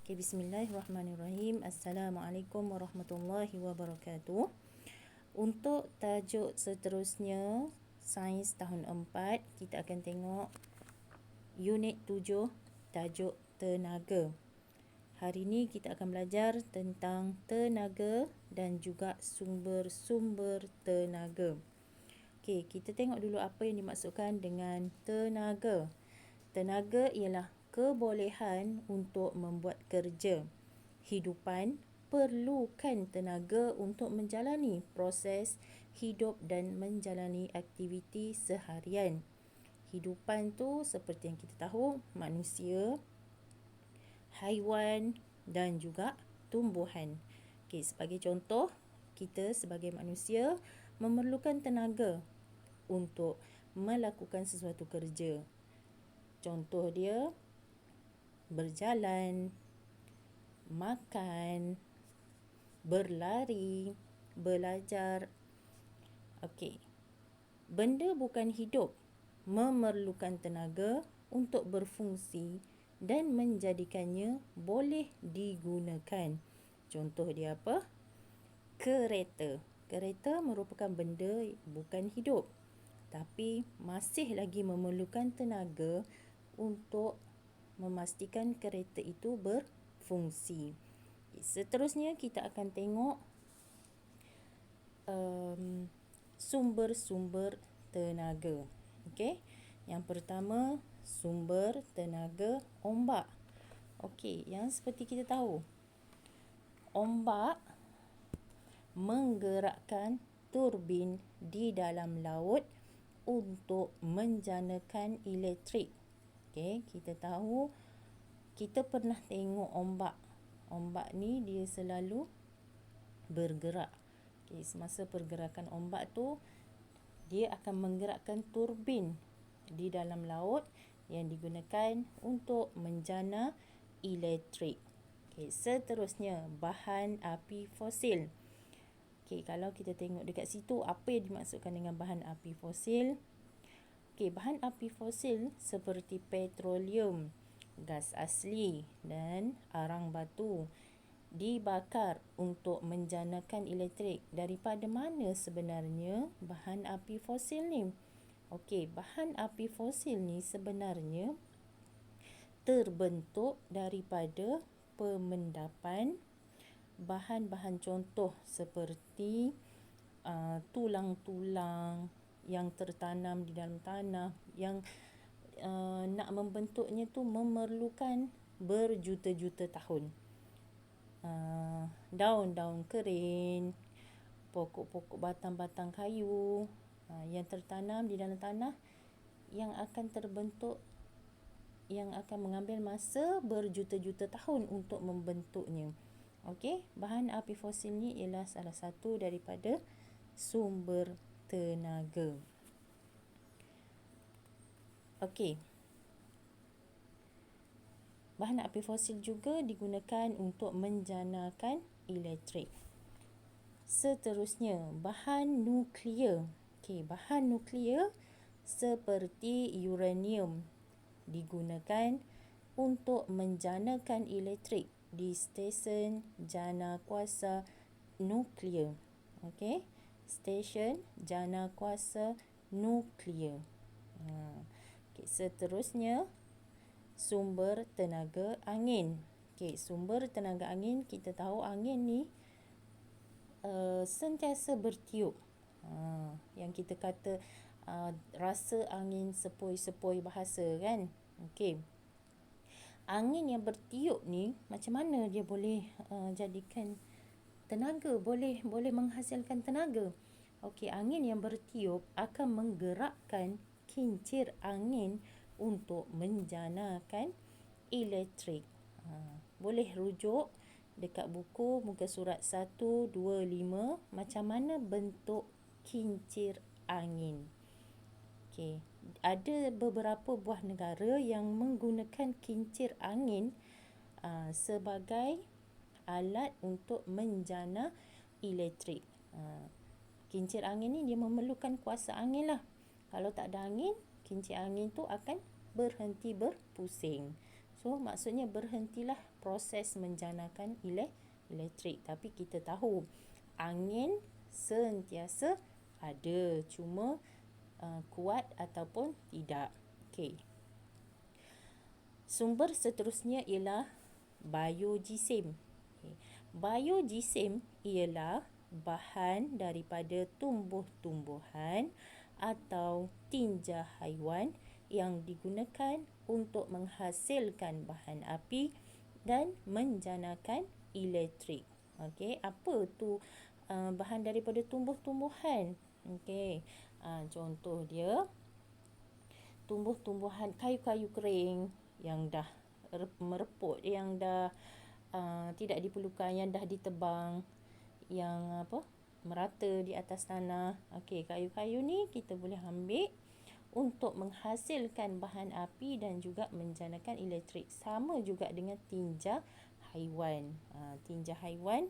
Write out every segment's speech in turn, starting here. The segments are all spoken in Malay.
Okay, bismillahirrahmanirrahim. Assalamualaikum warahmatullahi wabarakatuh. Untuk tajuk seterusnya, Sains tahun 4, kita akan tengok unit 7, tajuk tenaga. Hari ini kita akan belajar tentang tenaga dan juga sumber-sumber tenaga. Okay, kita tengok dulu apa yang dimaksudkan dengan tenaga. Tenaga ialah kebolehan untuk membuat kerja. Hidupan perlukan tenaga untuk menjalani proses hidup dan menjalani aktiviti seharian. Hidupan tu seperti yang kita tahu, manusia, haiwan dan juga tumbuhan. Okay, sebagai contoh, kita sebagai manusia memerlukan tenaga untuk melakukan sesuatu kerja. Contoh dia, berjalan, makan, berlari, belajar. Okey. Benda bukan hidup memerlukan tenaga untuk berfungsi dan menjadikannya boleh digunakan. Contoh dia apa? Kereta. Kereta merupakan benda bukan hidup, tapi masih lagi memerlukan tenaga untuk memastikan kereta itu berfungsi. Seterusnya kita akan tengok sumber-sumber tenaga. Okey. Yang pertama, sumber tenaga ombak. Okey, yang seperti kita tahu, ombak menggerakkan turbin di dalam laut untuk menjanakan elektrik. Okey, kita tahu, kita pernah tengok ombak. Ombak ni dia selalu bergerak. Okey, semasa pergerakan ombak tu, dia akan menggerakkan turbin di dalam laut yang digunakan untuk menjana elektrik. Okey, seterusnya, bahan api fosil. Okey, kalau kita tengok dekat situ, apa yang dimaksudkan dengan bahan api fosil? Okey, bahan api fosil seperti petroleum, gas asli dan arang batu dibakar untuk menjanakan elektrik. Daripada mana sebenarnya bahan api fosil ni? Okey, bahan api fosil ni sebenarnya terbentuk daripada pemendapan bahan-bahan contoh seperti tulang-tulang yang tertanam di dalam tanah, yang nak membentuknya tu memerlukan berjuta-juta tahun. Daun-daun kering, pokok-pokok, batang-batang kayu yang tertanam di dalam tanah, yang akan terbentuk, yang akan mengambil masa berjuta-juta tahun untuk membentuknya. Okey, bahan api fosil ni ialah salah satu daripada sumber tenaga. Okey. Bahan api fosil juga digunakan untuk menjanakan elektrik. Seterusnya, bahan nuklear. Okey, bahan nuklear seperti uranium digunakan untuk menjanakan elektrik di stesen jana kuasa nuklear. Okey, stesen jana kuasa nuklear. Okay, seterusnya, sumber tenaga angin. Okay, sumber tenaga angin, kita tahu angin ni sentiasa bertiup. Yang kita kata rasa angin sepoi-sepoi bahasa kan. Okay. Angin yang bertiup ni, macam mana dia boleh jadikan tenaga, boleh menghasilkan tenaga? Okey, angin yang bertiup akan menggerakkan kincir angin untuk menjanakan elektrik. Boleh rujuk dekat buku muka surat 125 macam mana bentuk kincir angin. Okey, ada beberapa buah negara yang menggunakan kincir angin sebagai alat untuk menjana elektrik. Kincir angin ni dia memerlukan kuasa angin lah. Kalau tak ada angin, kincir angin tu akan berhenti berpusing. So, maksudnya berhentilah proses menjanakan elektrik. Tapi kita tahu angin sentiasa ada, cuma kuat ataupun tidak. Okey. Sumber seterusnya ialah biojisim. Okay. Biojisim ialah bahan daripada tumbuh-tumbuhan atau tinja haiwan yang digunakan untuk menghasilkan bahan api dan menjanakan elektrik. Okey, apa tu bahan daripada tumbuh-tumbuhan? Okey, contoh dia tumbuh-tumbuhan, kayu-kayu kering yang dah mereput, yang dah tidak diperlukan, yang dah ditebang, yang merata di atas tanah. Okey, kayu-kayu ni kita boleh ambil untuk menghasilkan bahan api dan juga menjanakan elektrik. Sama juga dengan tinja haiwan. Tinja haiwan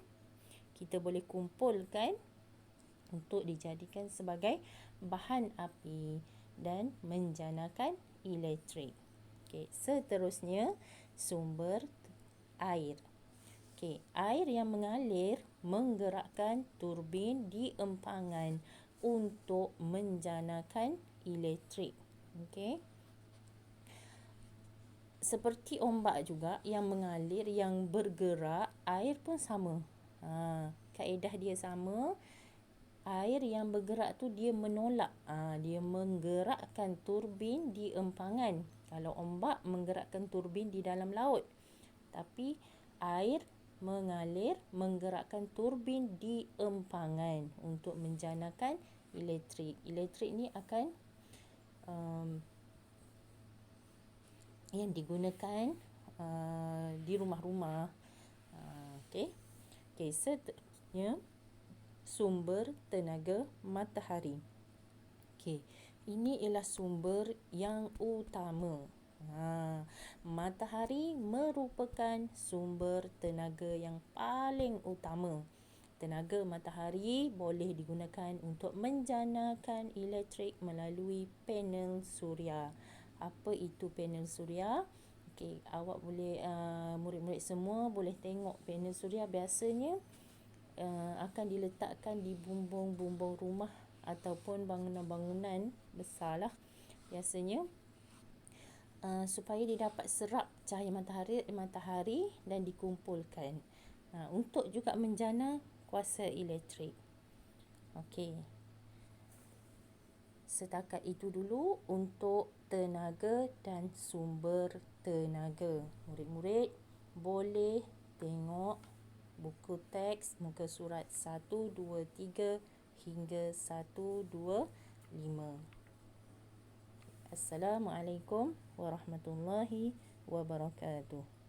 kita boleh kumpulkan untuk dijadikan sebagai bahan api dan menjanakan elektrik. Okey, seterusnya sumber air. Okey, air yang mengalir menggerakkan turbin di empangan untuk menjanakan elektrik. Okey. Seperti ombak juga yang mengalir, yang bergerak, air pun sama. Kaedah dia sama. Air yang bergerak tu dia menolak, dia menggerakkan turbin di empangan. Kalau ombak menggerakkan turbin di dalam laut. Tapi air mengalir menggerakkan turbin di empangan untuk menjanakan elektrik. Elektrik ni akan yang digunakan di rumah-rumah. Okey. Okey, seterusnya sumber tenaga matahari. Okey, ini ialah sumber yang utama. Matahari merupakan sumber tenaga yang paling utama. Tenaga matahari boleh digunakan untuk menjanakan elektrik melalui panel suria. Apa itu panel suria? Okey, awak boleh murid-murid semua boleh tengok panel suria biasanya akan diletakkan di bumbung-bumbung rumah ataupun bangunan-bangunan besarlah biasanya, supaya dia dapat serap cahaya matahari dan dikumpulkan untuk juga menjana kuasa elektrik. Okey. Setakat itu dulu untuk tenaga dan sumber tenaga. Murid-murid boleh tengok buku teks muka surat 123 hingga 125. Assalamualaikum warahmatullahi wabarakatuh.